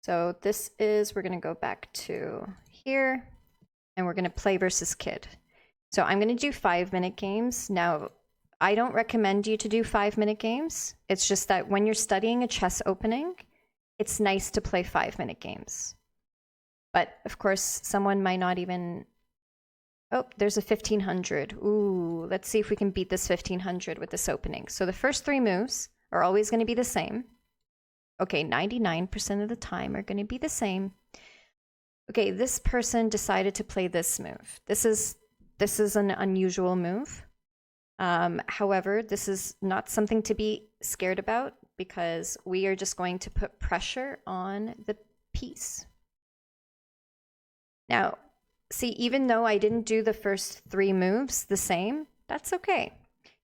So this is, we're going to go back to here and we're going to play versus kid. So I'm going to do 5-minute games. Now, I don't recommend you to do 5-minute games. It's just that when you're studying a chess opening, it's nice to play 5-minute games. But of course, someone might not even... Oh, there's a 1500. Ooh, let's see if we can beat this 1500 with this opening. So the first 3 moves are always going to be the same. Okay, 99% of the time are going to be the same. Okay, this person decided to play this move. This is an unusual move. However, this is not something to be scared about because we are just going to put pressure on the piece. Now, see, even though I didn't do the first 3 moves the same, that's okay.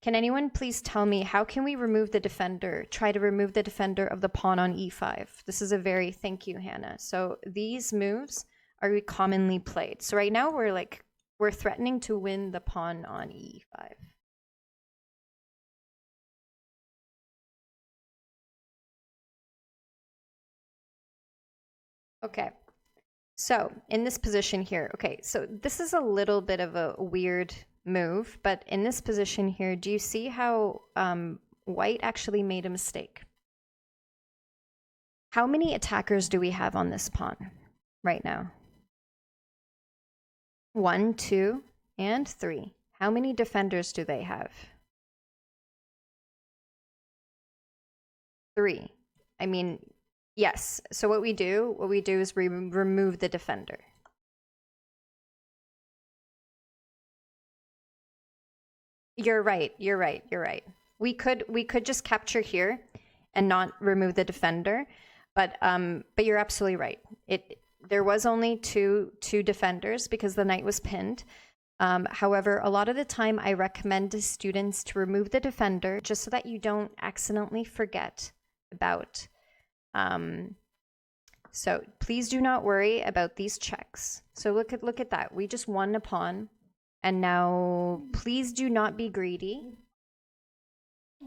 Can anyone please tell me how can we remove the defender, try to remove the defender of the pawn on e5? This is a very, thank you, Hannah. So these moves are commonly played. So right now we're threatening to win the pawn on e5. Okay. So in this position here, okay, so this is a little bit of a weird move, but in this position here, do you see how white actually made a mistake? How many attackers do we have on this pawn right now? 1, 2, and 3. How many defenders do they have? 3. I mean, yes. So what we do is we remove the defender. You're right. We could just capture here and not remove the defender, but you're absolutely right. There was only two defenders because the knight was pinned. However, a lot of the time I recommend to students to remove the defender just so that you don't accidentally forget about. So please do not worry about these checks. So look at that. We just won a pawn. And now, please do not be greedy.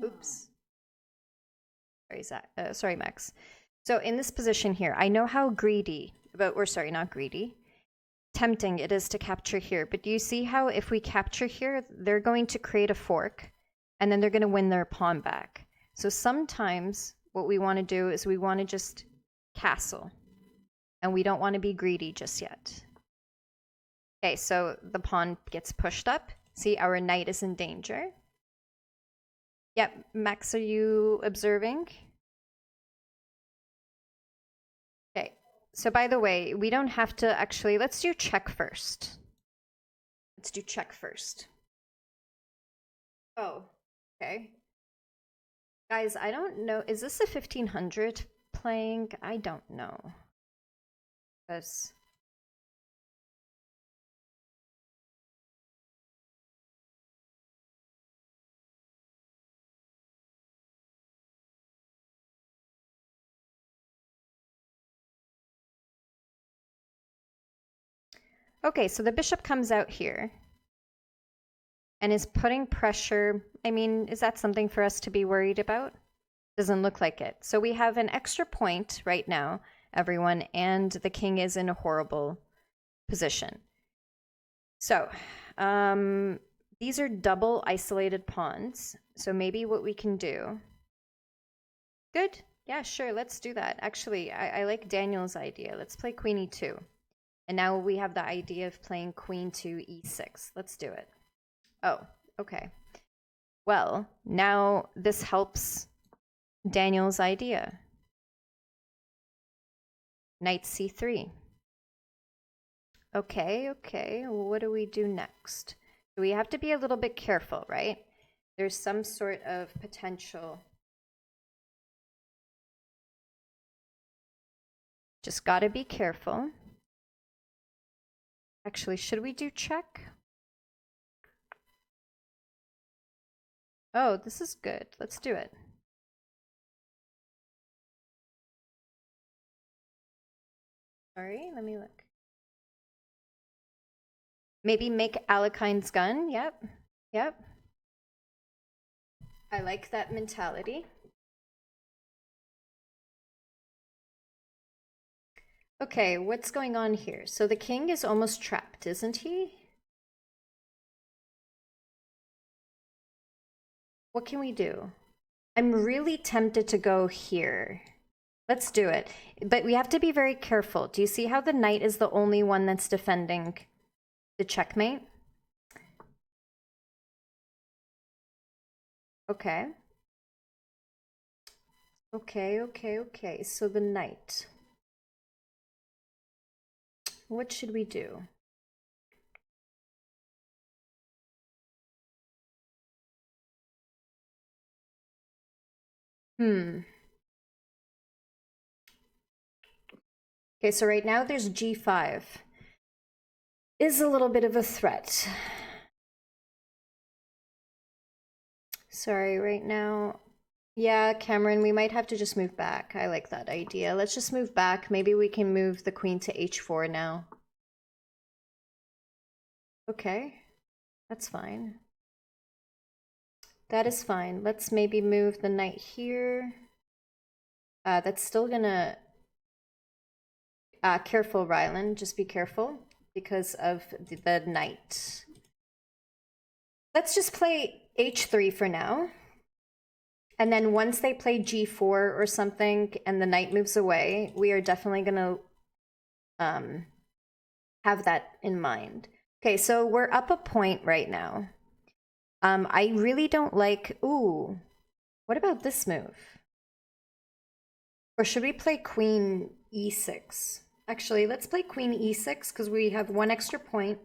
Oops. Sorry, Max. So in this position here, I know how tempting it is to capture here. But do you see how if we capture here, they're going to create a fork, and then they're going to win their pawn back. So sometimes what we want to do is we want to just castle, and we don't want to be greedy just yet. Okay, so the pawn gets pushed up. See, our knight is in danger. Yep, Max, are you observing? Okay, so by the way, we don't have to actually, let's do check first. Let's do check first. Oh, okay. Guys, I don't know, is this a 1500 playing? I don't know. Because... Okay, so the bishop comes out here and is putting pressure. I mean, is that something for us to be worried about? Doesn't look like it. So we have an extra point right now, everyone, and the king is in a horrible position. So these are double isolated pawns. So maybe what we can do... Good. Yeah, sure. Let's do that. Actually, I like Daniel's idea. Let's play queen e2. And now we have the idea of playing queen to e6. Let's do it. Oh, okay. Well, now this helps Daniel's idea. Knight c3. Okay. What do we do next? We have to be a little bit careful, right? There's some sort of potential. Just gotta be careful. Actually, should we do check? Oh, this is good. Let's do it. Sorry, let me look. Maybe make Alekhine's gun. Yep. I like that mentality. Okay, what's going on here? So the king is almost trapped, isn't he? What can we do? I'm really tempted to go here. Let's do it. But we have to be very careful. Do you see how the knight is the only one that's defending the checkmate? Okay. Okay. So the knight. What should we do? Okay, so right now there's g5. Is a little bit of a threat. Sorry, right now. Yeah, Cameron, we might have to just move back. I like that idea. Let's just move back. Maybe we can move the queen to h4 now. Okay, that's fine. That is fine. Let's maybe move the knight here. That's still gonna... careful, Rylan. Just be careful because of the knight. Let's just play h3 for now. And then once they play g4 or something and the knight moves away, we are definitely going to have that in mind. Okay, so we're up a point right now. I really don't like... Ooh, what about this move? Or should we play queen e6? Actually, let's play queen e6 because we have one extra point.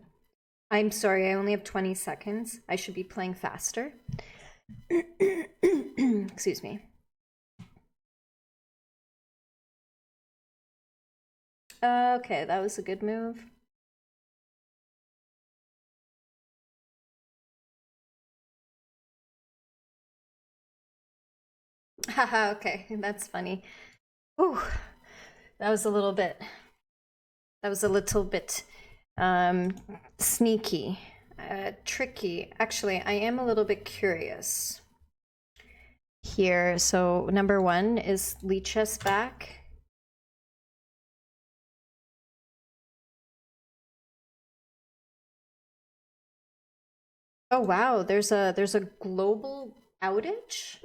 I'm sorry, I only have 20 seconds. I should be playing faster. Excuse me. Okay, that was a good move. Haha, okay, that's funny. Ooh, that was a little bit sneaky, tricky. Actually, I am a little bit curious here. So number one, is Lichess back? Oh wow, there's a global outage?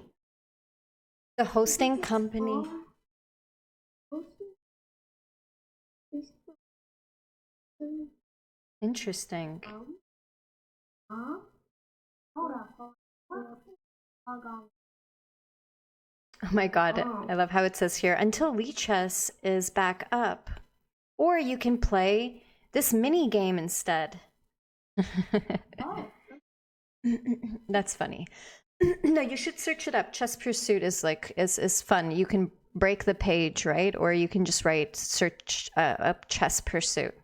The hosting company. Interesting. Oh my god, I love how it says here, until Lichess is back up. Or you can play this mini game instead. That's funny. No, you should search it up. Chess Pursuit is fun. You can break the page, right? Or you can just search up Chess Pursuit.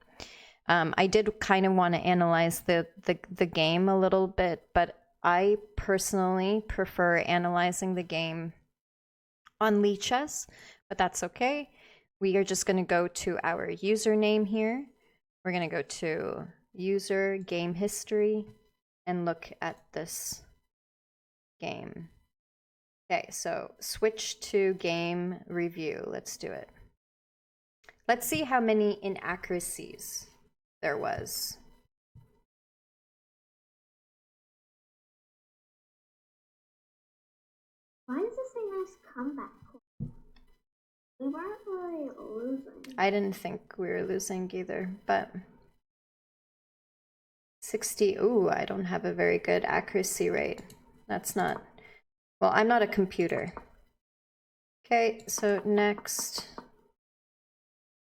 I did kind of want to analyze the game a little bit, but I personally prefer analyzing the game on Lichess, but that's okay. We are just going to go to our username here. We're going to go to user game history and look at this game. Okay, so switch to game review. Let's do it. Let's see how many inaccuracies there was. Why is this a nice comeback? We weren't really losing. I didn't think we were losing either, but 60. Ooh, I don't have a very good accuracy rate. That's not... Well, I'm not a computer. Okay, so next.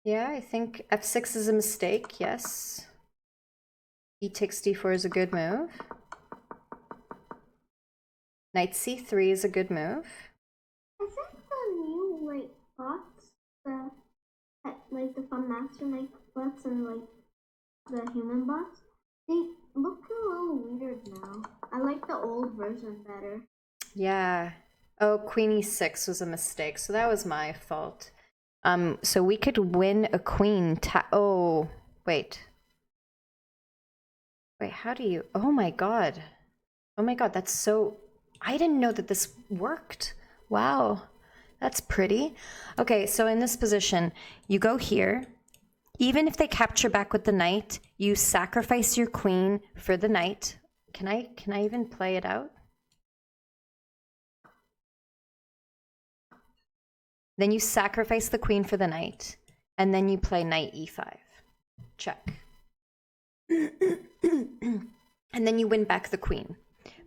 Yeah, I think f6 is a mistake, yes. E takes d4 is a good move. Knight c3 is a good move. I think the new bots, the Fun Master Knight bots and the human bots, they look a little weird now. I like the old version better. Yeah. Oh, queen e6 was a mistake, so that was my fault. So we could win a queen. Oh, wait. Wait, how do you... Oh my god. Oh my god, that's so... I didn't know that this worked. Wow. That's pretty. Okay, so in this position, you go here, Even if they capture back with the knight, you sacrifice your queen for the knight. Can I even play it out? Then you sacrifice the queen for the knight, and then you play knight e5. Check. And then you win back the queen.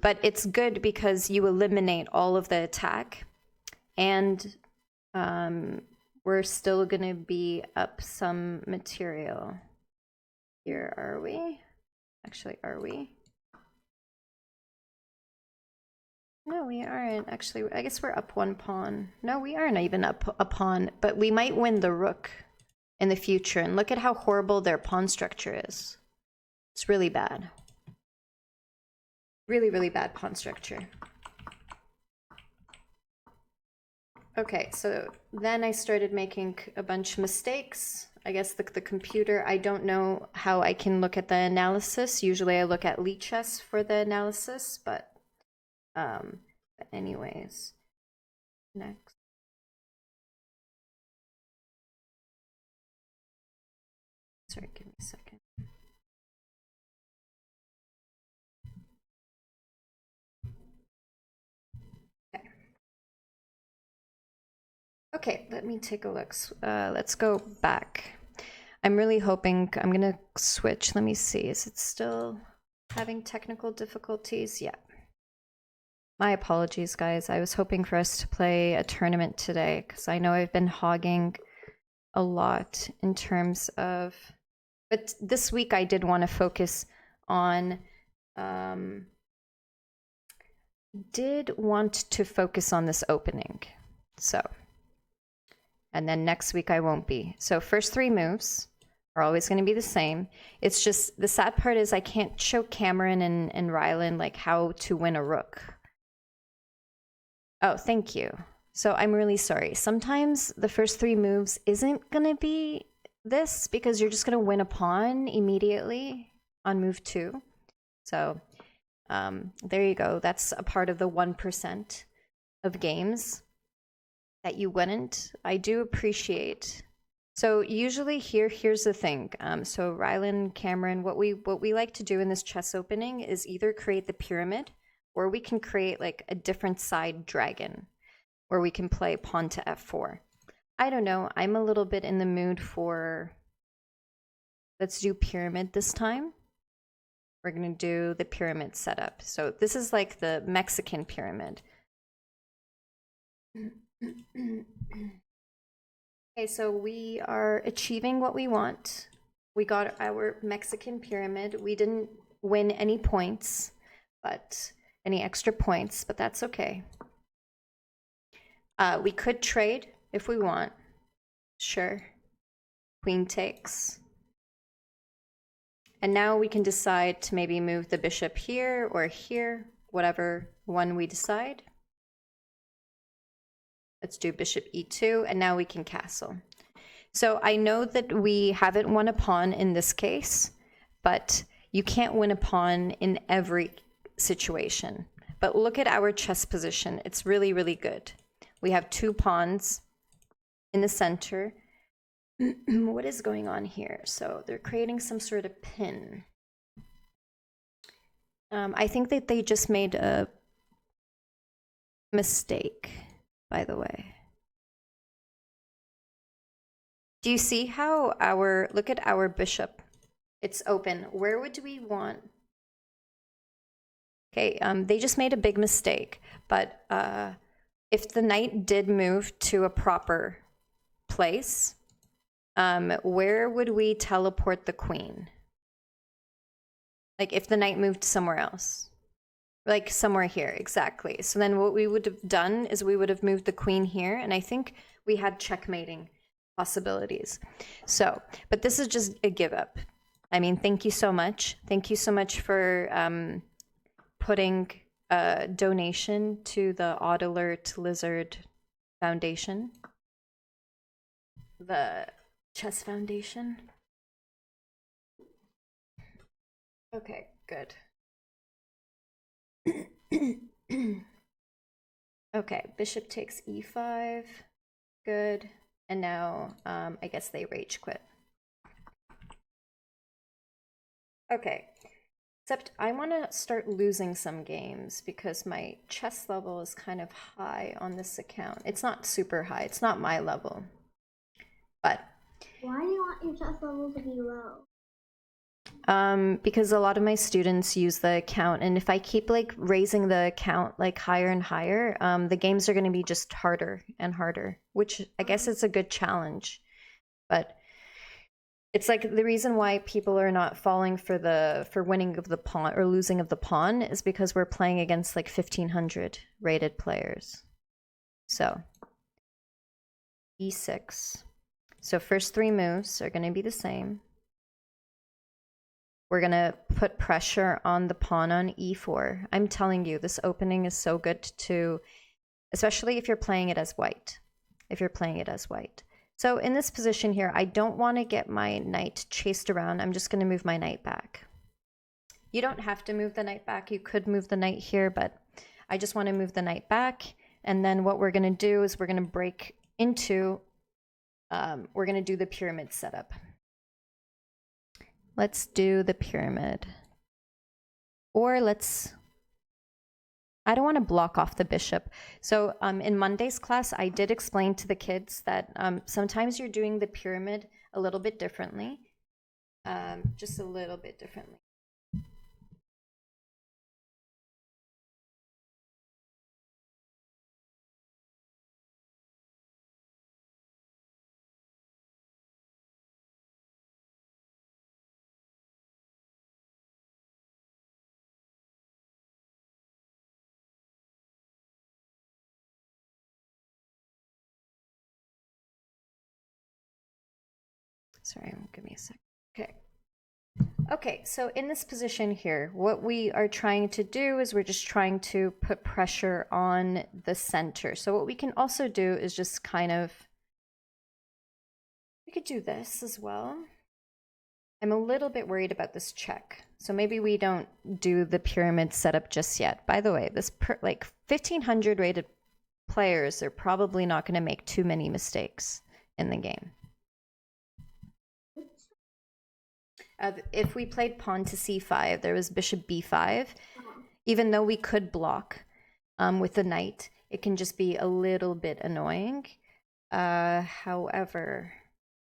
But it's good because you eliminate all of the attack, and we're still gonna be up some material. Here, are we? Actually, are we? No, we aren't. Actually, I guess we're up one pawn. No, we aren't even up a pawn, but we might win the rook in the future. And look at how horrible their pawn structure is. It's really bad. Really, really bad pawn structure. Okay, so then I started making a bunch of mistakes. I guess the computer, I don't know how I can look at the analysis. Usually I look at Lichess for the analysis, but anyways, next. Sorry, give me a second. Okay, let me take a look. Let's go back. I'm really hoping I'm gonna switch. Let me see. Is it still having technical difficulties? Yeah. My apologies, guys. I was hoping for us to play a tournament today because I know I've been hogging a lot in terms of... But this week I did want to focus on... did want to focus on this opening. So... And then next week I won't be. So first 3 moves are always going to be the same. It's just the sad part is I can't show Cameron and Rylan like how to win a rook. Oh, thank you. So I'm really sorry. Sometimes the first 3 moves isn't going to be this because you're just going to win a pawn immediately on move 2. So there you go. That's a part of the 1% of games that you wouldn't. I do appreciate. So usually here's the thing. So Rylan, Cameron, what we like to do in this chess opening is either create the pyramid, or we can create like a different side dragon, where we can play pawn to f4. I don't know. I'm a little bit in the mood for. Let's do pyramid this time. We're gonna do the pyramid setup. So this is like the Mexican pyramid. Okay, so we are achieving what we want. We got our Mexican pyramid. We didn't win any points, but any extra points, but that's okay. We could trade if we want. Sure. Queen takes. And now we can decide to maybe move the bishop here or here, whatever one we decide. Let's do bishop e2, and now we can castle. So I know that we haven't won a pawn in this case, but you can't win a pawn in every situation. But look at our chess position. It's really, really good. We have 2 pawns in the center. What is going on here? So they're creating some sort of pin. I think that they just made a mistake, by the way. Do you see how look at our bishop? It's open. Where would we want? Okay, they just made a big mistake, but if the knight did move to a proper place, where would we teleport the queen? Like if the knight moved somewhere else. Like somewhere here, exactly. So then what we would have done is we would have moved the queen here, and I think we had checkmating possibilities. So, but this is just a give up. I mean, thank you so much. Thank you so much for putting a donation to the Odd Alert Lizard Foundation. The Chess Foundation. Okay, good. Okay, bishop takes e5. Good. And now I guess they rage quit. Okay. Except I want to start losing some games because my chess level is kind of high on this account. It's not super high. It's not my level. But why do you want your chess level to be low? Because a lot of my students use the account, and if I keep like raising the account like higher and higher, the games are going to be just harder and harder, which I guess is a good challenge. But it's like the reason why people are not falling for winning of the pawn or losing of the pawn is because we're playing against like 1500 rated players. So e6. So first 3 moves are going to be the same. We're going to put pressure on the pawn on e4. I'm telling you, this opening is so good to, especially if you're playing it as white. So in this position here, I don't want to get my knight chased around. I'm just going to move my knight back. You don't have to move the knight back. You could move the knight here, but I just want to move the knight back. And then what we're going to do is we're going to break into, we're going to do the pyramid setup. Let's do the pyramid. Or I don't want to block off the bishop. So in Monday's class, I did explain to the kids that sometimes you're doing the pyramid a little bit differently. Just a little bit differently. Sorry, give me a sec. Okay, so in this position here, what we are trying to do is we're just trying to put pressure on the center. So what we can also do is just kind of, we could do this as well. I'm a little bit worried about this check. So maybe we don't do the pyramid setup just yet. By the way, this like 1500 rated players, they're probably not going to make too many mistakes in the game. If we played pawn to c5, there was bishop b5. Even though we could block with the knight, it can just be a little bit annoying. However,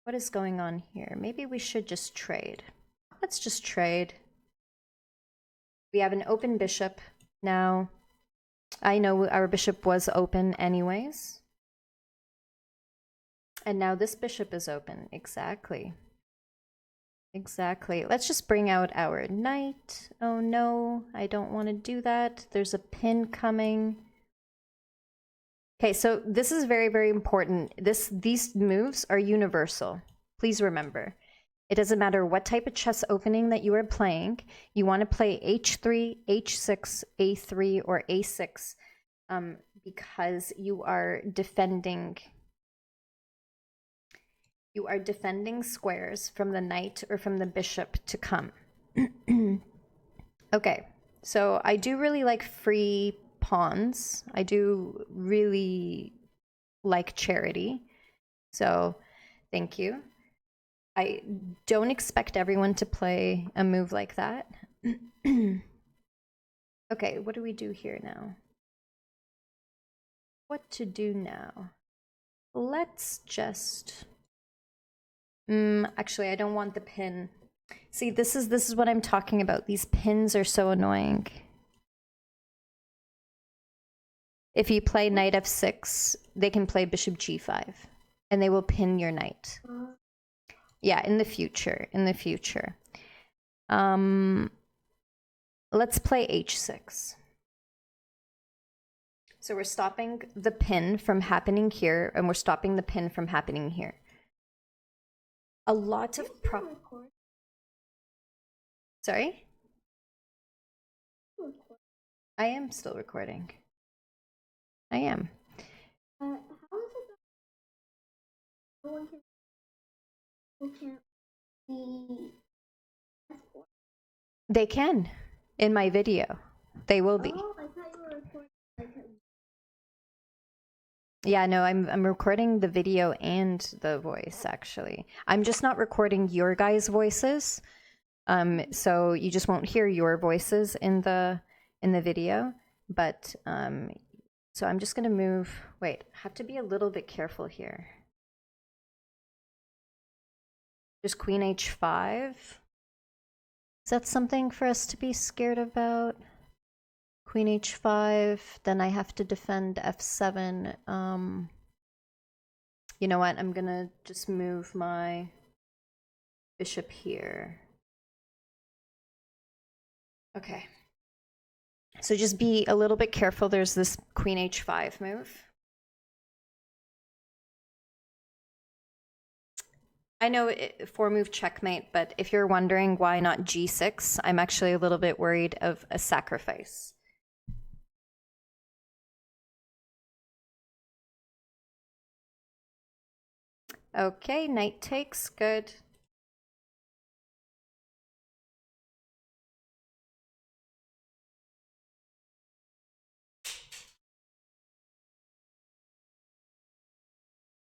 what is going on here? Maybe we should just trade. Let's just trade. We have an open bishop now. I know our bishop was open anyways. And now this bishop is open. Exactly. Exactly. Let's just bring out our knight. Oh no, I don't want to do that. There's a pin coming. Okay, so this is very, very important. These moves are universal. Please remember. It doesn't matter what type of chess opening that you are playing. You want to play h3, h6, a3, or a6 because you are defending squares from the knight or from the bishop to come. Okay, so I do really like free pawns. I do really like charity. So thank you. I don't expect everyone to play a move like that. Okay, what do we do here now? What to do now? Let's just... actually, I don't want the pin. See, this is what I'm talking about. These pins are so annoying. If you play knight f6, they can play bishop g5, and they will pin your knight. Yeah, in the future. Let's play h6. So we're stopping the pin from happening here, and we're stopping the pin from happening here. A lot of Sorry? I am still recording. I am. How is it that no one can be chessboard? They can. In my video. They will be. Oh, I thought you were recording like Yeah, no, I'm recording the video and the voice, actually. I'm just not recording your guys' voices. So you just won't hear your voices in the video, but so I'm just gonna move. Wait, have to be a little bit careful here. Just queen h5. Is that something for us to be scared about? Queen h5, then I have to defend f7. You know what? I'm gonna just move my bishop here. Okay. So just be a little bit careful. There's this queen h5 move. I know 4-move checkmate, but if you're wondering why not g6, I'm actually a little bit worried of a sacrifice. Okay, knight takes, good.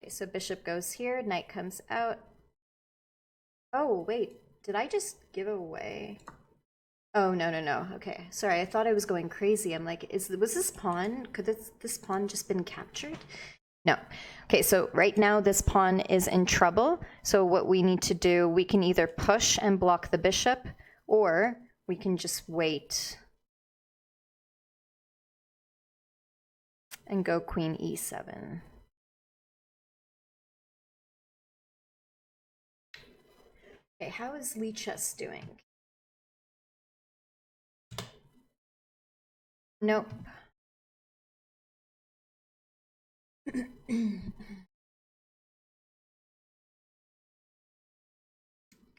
Okay, so bishop goes here, knight comes out. Oh, wait, did I just give away? Oh, no, no, no. Okay, sorry, I thought I was going crazy. I'm like, was this pawn? Could this pawn just been captured? No. Okay, so right now this pawn is in trouble. So what we need to do, we can either push and block the bishop, or we can just wait and go queen e7. Okay, how is Lichess doing? Nope.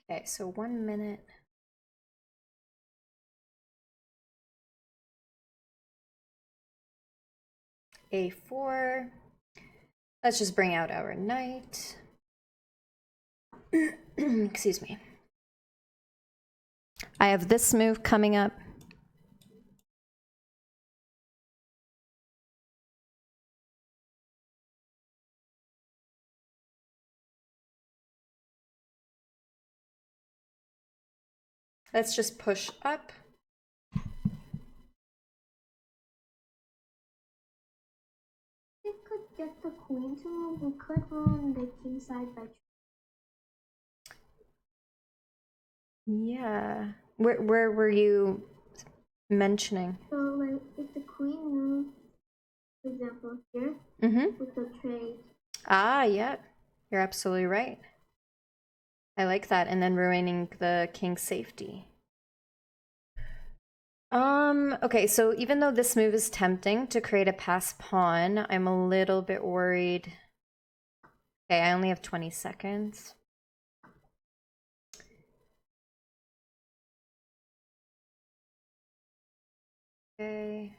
Okay, so 1 minute. A4. Let's just bring out our knight. Excuse me. I have this move coming up. Let's just push up. We could get the queen to move. We could ruin the king side by. Yeah. Where were you mentioning? So, like, if the queen moves, for example, here, we could trade. Ah, yeah. You're absolutely right. I like that. And then ruining the king's safety. Okay, so even though this move is tempting to create a pass pawn, I'm a little bit worried. Okay, I only have 20 seconds. Okay.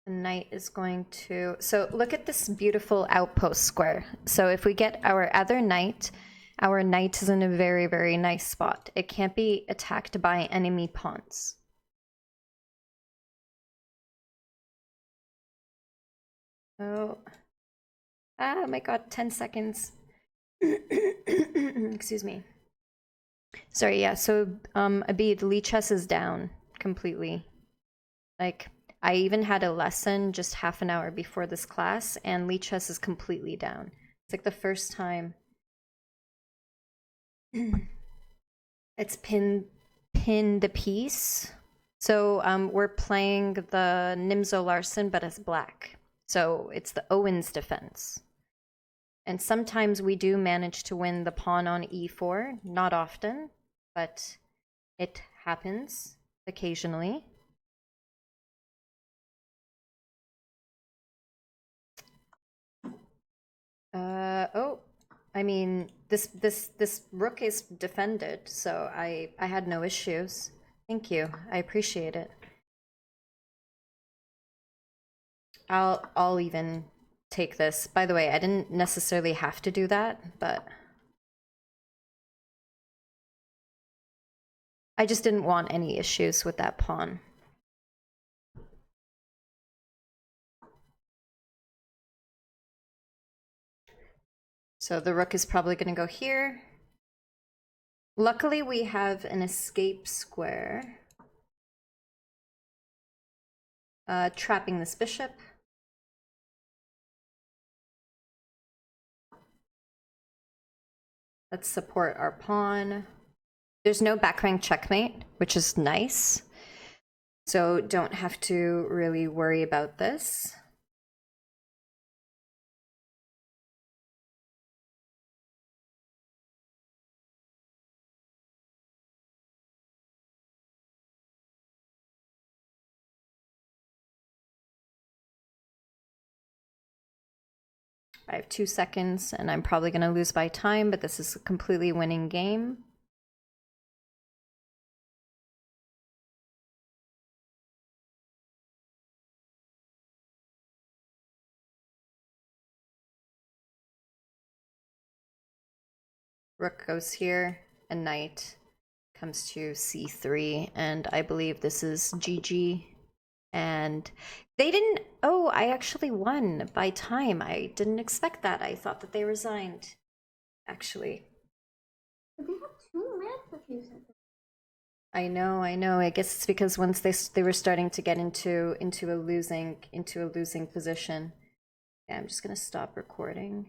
The knight is going to... So look at this beautiful outpost square. So if we get our other knight, our knight is in a very, very nice spot. It can't be attacked by enemy pawns. Oh. Ah, my god, 10 seconds. Excuse me. Sorry, yeah, so Abid, Lichess is down completely. Like, I even had a lesson just half an hour before this class, and Lichess is completely down. It's like the first time it's pinned the piece. So we're playing the Nimzo-Larsen, but as black. So it's the Owen's defense. And sometimes we do manage to win the pawn on e4. Not often, but it happens occasionally. Oh, I mean, this rook is defended, so I had no issues. Thank you. I appreciate it. I'll even take this. By the way, I didn't necessarily have to do that, but I just didn't want any issues with that pawn. So the rook is probably going to go here. Luckily, we have an escape square. Trapping this bishop. Let's support our pawn. There's no back rank checkmate, which is nice. So don't have to really worry about this. I have 2 seconds and I'm probably going to lose by time, but this is a completely winning game. Rook goes here and knight comes to c3, and I believe this is GG. And they didn't. Oh, I actually won by time. I didn't expect that. I thought that they resigned, actually. But they have 2 minutes if you said that. I know. I guess it's because once they were starting to get into a losing position. Yeah, I'm just gonna stop recording.